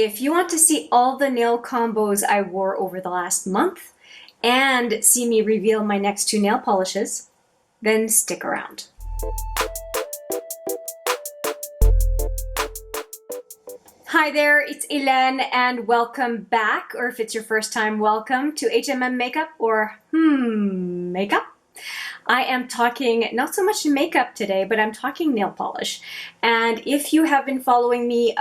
If you want to see all the nail combos I wore over the last month and see me reveal my next two nail polishes, then stick around. Hi there, it's Hélène and welcome back, or if it's your first time, welcome to HMM Makeup or Makeup. I am talking not so much makeup today, but I'm talking nail polish. And if you have been following me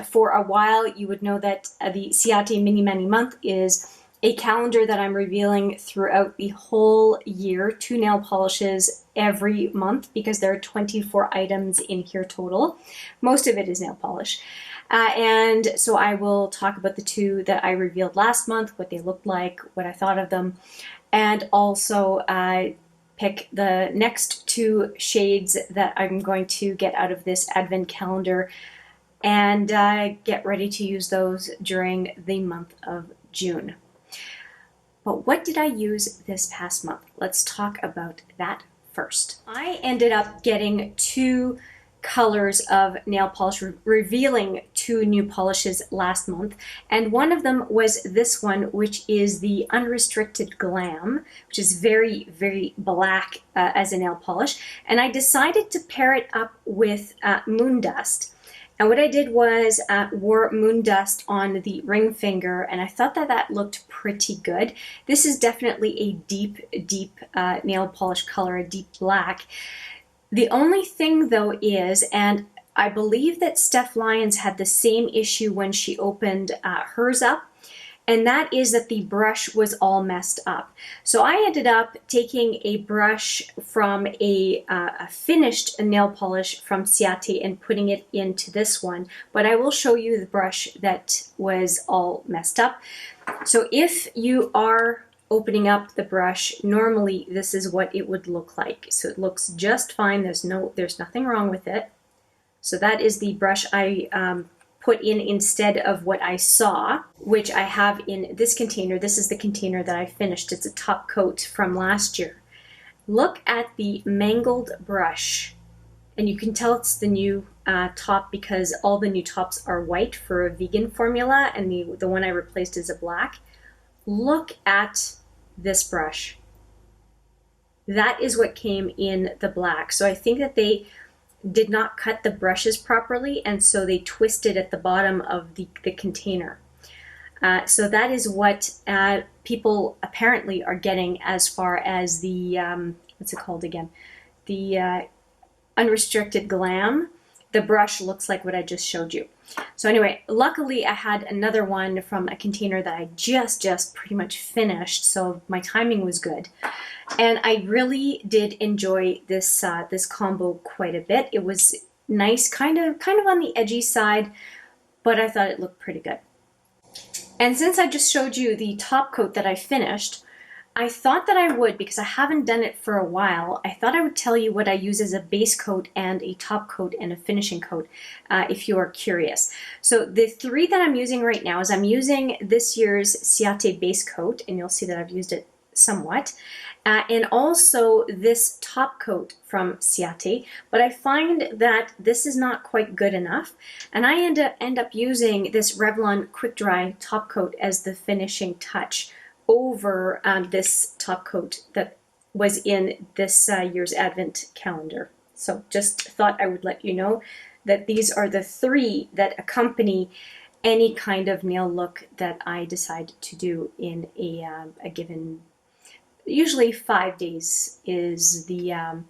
for a while, you would know that the Ciaté Mini Mani Month is a calendar that I'm revealing throughout the whole year, 2 nail polishes every month because there are 24 items in here total. Most of it is nail polish. And so I will talk about the 2 that I revealed last month, what they looked like, what I thought of them, and also pick the next 2 shades that I'm going to get out of this advent calendar and get ready to use those during the month of June. But what did I use this past month? Let's talk about that first. I ended up getting 2 colors of nail polish, revealing 2 new polishes last month, and one of them was this one, which is the Unrestricted Glam, which is very, very black as a nail polish, and I decided to pair it up with Moon Dust. And what I did was wore Moon Dust on the ring finger, and I thought that that looked pretty good. This is definitely a deep, deep nail polish color, a deep black. The only thing though is, and I believe that Steph Lyons had the same issue when she opened hers up, and that is that the brush was all messed up. So I ended up taking a brush from a finished nail polish from Ciaté and putting it into this one, but I will show you the brush that was all messed up. So if you are opening up the brush, normally this is what it would look like. So it looks just fine. There's nothing wrong with it. So that is the brush I put in instead of what I saw, which I have in this container. This is the container that I finished. It's a top coat from last year. Look at the mangled brush, and you can tell it's the new top because all the new tops are white for a vegan formula, and the one I replaced is a black. Look at this brush. That is what came in the black. So I think that they did not cut the brushes properly, and so they twisted at the bottom of the container. So that is what people apparently are getting as far as the, what's it called again? The Unrestricted Glam. The brush looks like what I just showed you. So anyway, luckily I had another one from a container that I just pretty much finished, so my timing was good. And I really did enjoy this this combo quite a bit. It was nice, kind of on the edgy side, but I thought it looked pretty good. And since I just showed you the top coat that I finished, I thought that I would, because I haven't done it for a while, I thought I would tell you what I use as a base coat and a top coat and a finishing coat, if you are curious. So the 3 that I'm using right now is I'm using this year's Ciaté base coat, and you'll see that I've used it somewhat, and also this top coat from Ciaté, but I find that this is not quite good enough, and I end up using this Revlon Quick Dry top coat as the finishing touch over this top coat that was in this year's advent calendar. So just thought I would let you know that these are the 3 that accompany any kind of nail look that I decide to do in a given, usually 5 days is the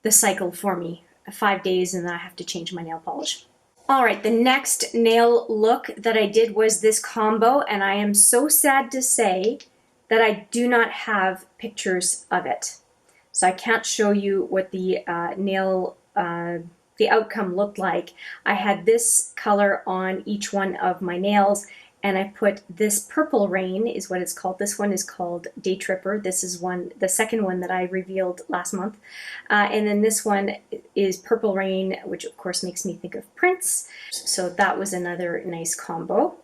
cycle for me. 5 days, and then I have to change my nail polish. All right, the next nail look that I did was this combo, and I am so sad to say that I do not have pictures of it. So I can't show you what the the outcome looked like. I had this color on each one of my nails, and I put this Purple Rain is what it's called. This one is called Day Tripper. This is the second one that I revealed last month. And then this one is Purple Rain, which of course makes me think of Prince. So that was another nice combo.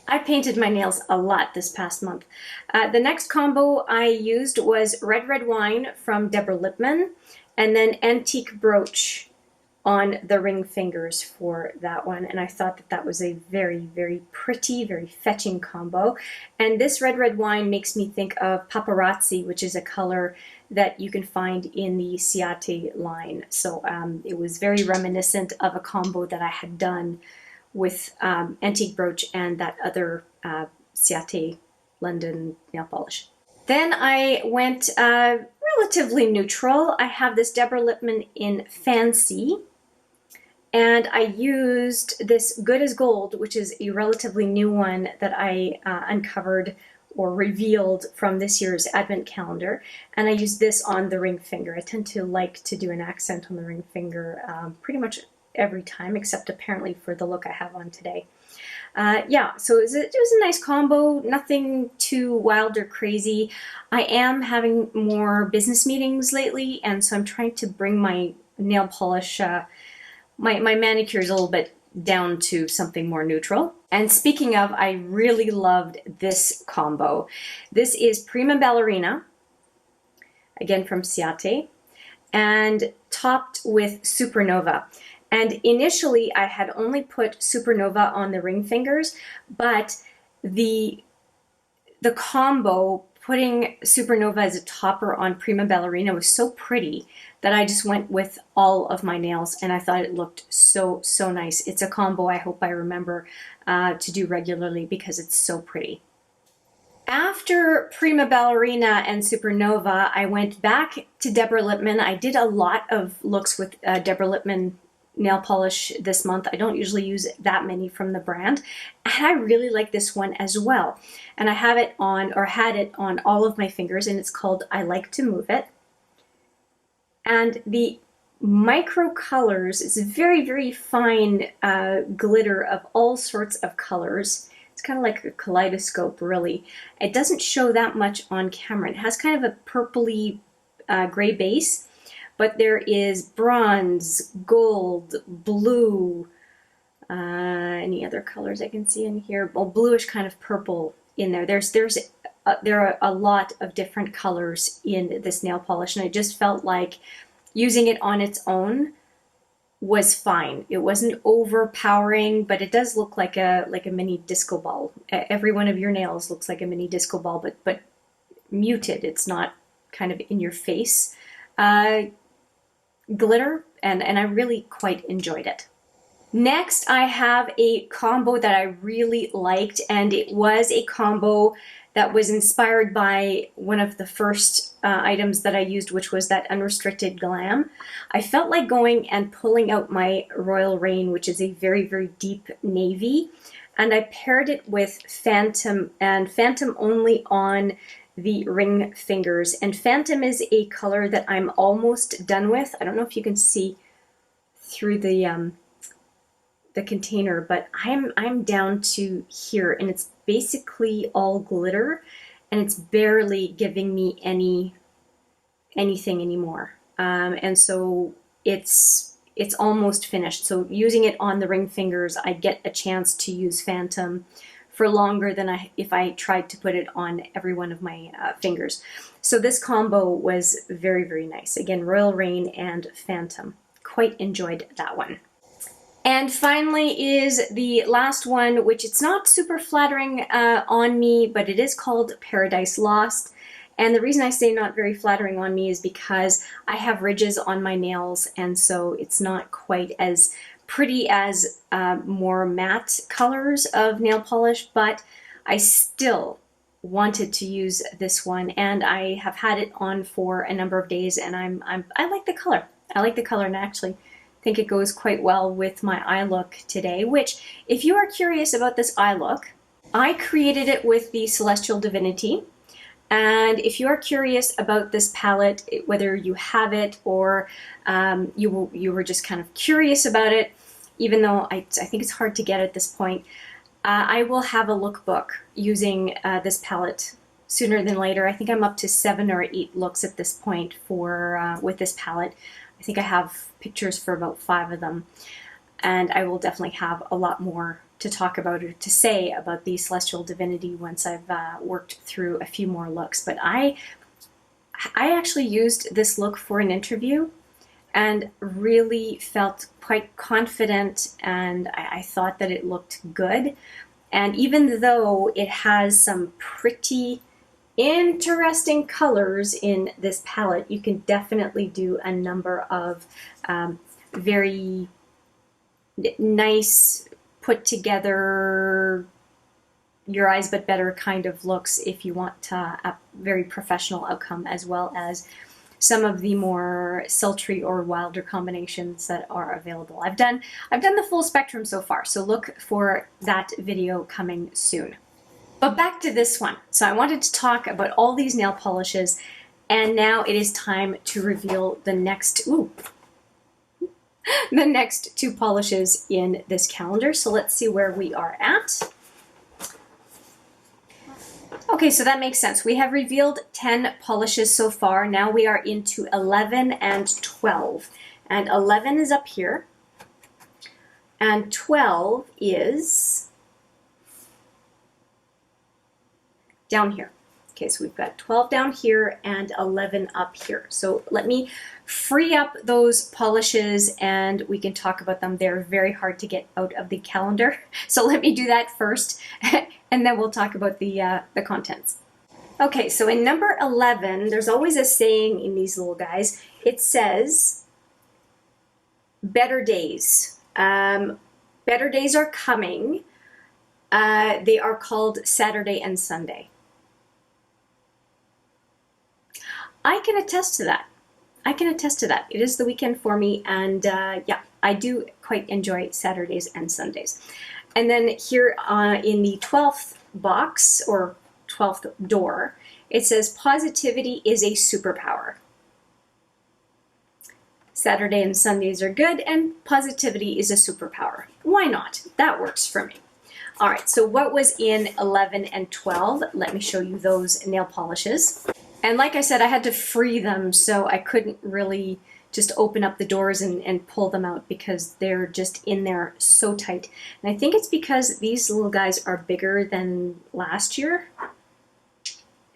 I painted my nails a lot this past month. The next combo I used was Red Red Wine from Deborah Lippmann, and then Antique Brooch on the ring fingers for that one, and I thought that that was a very, very pretty, very fetching combo. And this red wine makes me think of paparazzi, which is a color that you can find in the Ciaté line. So it was very reminiscent of a combo that I had done with Antique Brooch and that other Ciaté London nail polish. Then I went relatively neutral. I have this Deborah Lippmann in Fancy, and I used this Good as Gold, which is a relatively new one that I uncovered or revealed from this year's advent calendar. And I used this on the ring finger. I tend to like to do an accent on the ring finger pretty much every time, except apparently for the look I have on today. Yeah, so it was a nice combo, nothing too wild or crazy. I am having more business meetings lately, and so I'm trying to bring my nail polish, my manicures a little bit down to something more neutral. And speaking of, I really loved this combo. This is Prima Ballerina, again from Ciaté, and topped with Supernova. And initially I had only put Supernova on the ring fingers, but the combo, putting Supernova as a topper on Prima Ballerina, was so pretty that I just went with all of my nails, and I thought it looked so, so nice. It's a combo I hope I remember to do regularly because it's so pretty. After Prima Ballerina and Supernova, I went back to Deborah Lippmann. I did a lot of looks with Deborah Lippmann nail polish this month. I don't usually use that many from the brand, and I really like this one as well. And I have it on, or had it on, all of my fingers, and it's called I Like to Move It. And the micro colors is very, very fine glitter of all sorts of colors. It's kind of like a kaleidoscope, really. It doesn't show that much on camera. It has kind of a purpley gray base, but there is bronze, gold, blue, any other colors I can see in here? Well, bluish kind of purple in there. There are a lot of different colors in this nail polish, and I just felt like using it on its own was fine. It wasn't overpowering, but it does look like a mini disco ball. Every one of your nails looks like a mini disco ball, but muted. It's not kind of in your face glitter, and I really quite enjoyed it. Next, I have a combo that I really liked, and it was a combo that was inspired by one of the first items that I used, which was that Unrestricted Glam. I felt like going and pulling out my Royal Rain, which is a very, very deep navy, and I paired it with Phantom, and Phantom only on the ring fingers. And Phantom is a color that I'm almost done with. I don't know if you can see through the container, but I'm down to here, and it's basically all glitter, and it's barely giving me anything anymore. And so it's almost finished. So using it on the ring fingers, I get a chance to use Phantom for longer than if I tried to put it on every one of my fingers. So this combo was very, very nice. Again, Royal Rain and Phantom. Quite enjoyed that one. And finally is the last one, which it's not super flattering on me, but it is called Paradise Lost. And the reason I say not very flattering on me is because I have ridges on my nails, and so it's not quite as pretty as more matte colors of nail polish, but I still wanted to use this one, and I have had it on for a number of days, and I like the color. I like the color, and actually think it goes quite well with my eye look today, which, if you are curious about this eye look, I created it with the Celestial Divinity. And if you are curious about this palette, whether you have it or you were just kind of curious about it, even though I think it's hard to get at this point, I will have a lookbook using this palette sooner than later. I think I'm up to 7 or 8 looks at this point for with this palette. I think I have pictures for about 5 of them, and I will definitely have a lot more to talk about or to say about the Celestial Divinity once I've worked through a few more looks. But I actually used this look for an interview, and really felt quite confident, and I thought that it looked good. And even though it has some pretty interesting colors in this palette, you can definitely do a number of very nice, put together, your eyes but better kind of looks if you want a very professional outcome, as well as some of the more sultry or wilder combinations that are available. I've done the full spectrum so far, so look for that video coming soon. But back to this one. So I wanted to talk about all these nail polishes, and now it is time to reveal the next, the next two polishes in this calendar. So let's see where we are at. Okay, so that makes sense. We have revealed 10 polishes so far. Now we are into 11 and 12. And 11 is up here, and 12 is down here. Okay, so we've got 12 down here and 11 up here. So let me free up those polishes and we can talk about them. They're very hard to get out of the calendar. So let me do that first and then we'll talk about the contents. Okay, so in number 11, there's always a saying in these little guys. It says, better days. Better days are coming. They are called Saturday and Sunday. I can attest to that. I can attest to that. It is the weekend for me, and yeah, I do quite enjoy Saturdays and Sundays. And then here in the 12th box, or 12th door, it says positivity is a superpower. Saturday and Sundays are good, and positivity is a superpower. Why not? That works for me. All right, so what was in 11 and 12? Let me show you those nail polishes. And like I said, I had to free them, so I couldn't really just open up the doors and pull them out because they're just in there so tight. And I think it's because these little guys are bigger than last year.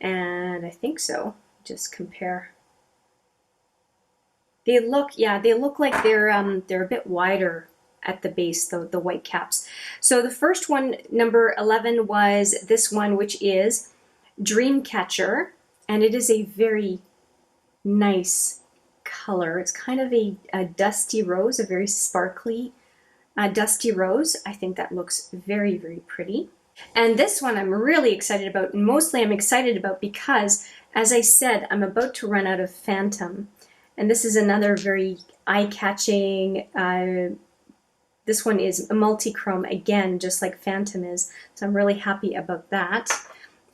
And I think so. Just compare. They look, yeah, they look like they're a bit wider at the base, the white caps. So the first one, number 11, was this one, which is Dreamcatcher. And it is a very nice color. It's kind of a dusty rose, a very sparkly dusty rose. I think that looks very, very pretty. And this one I'm really excited about, and mostly I'm excited about because, as I said, I'm about to run out of Phantom. And this is another very eye-catching, this one is multi-chrome again, just like Phantom is. So I'm really happy about that.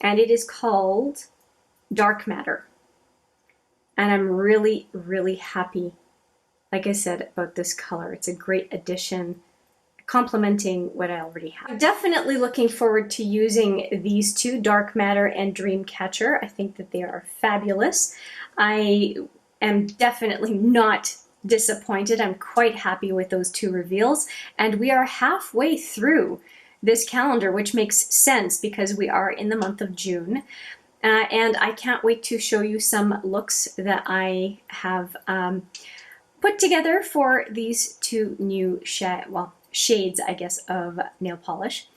And it is called Dark Matter. And I'm really, really happy, like I said, about this color. It's a great addition, complementing what I already have. I'm definitely looking forward to using these two, Dark Matter and Dreamcatcher. I think that they are fabulous. I am definitely not disappointed. I'm quite happy with those two reveals. And we are halfway through this calendar, which makes sense because we are in the month of June. And I can't wait to show you some looks that I have put together for these two new shades, I guess, of nail polish.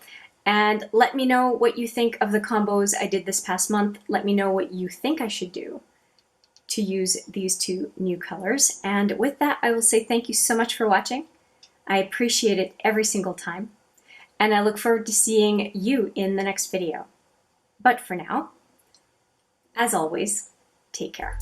And let me know what you think of the combos I did this past month. Let me know what you think I should do to use these two new colors. And with that, I will say thank you so much for watching. I appreciate it every single time. And I look forward to seeing you in the next video. But for now, as always, take care.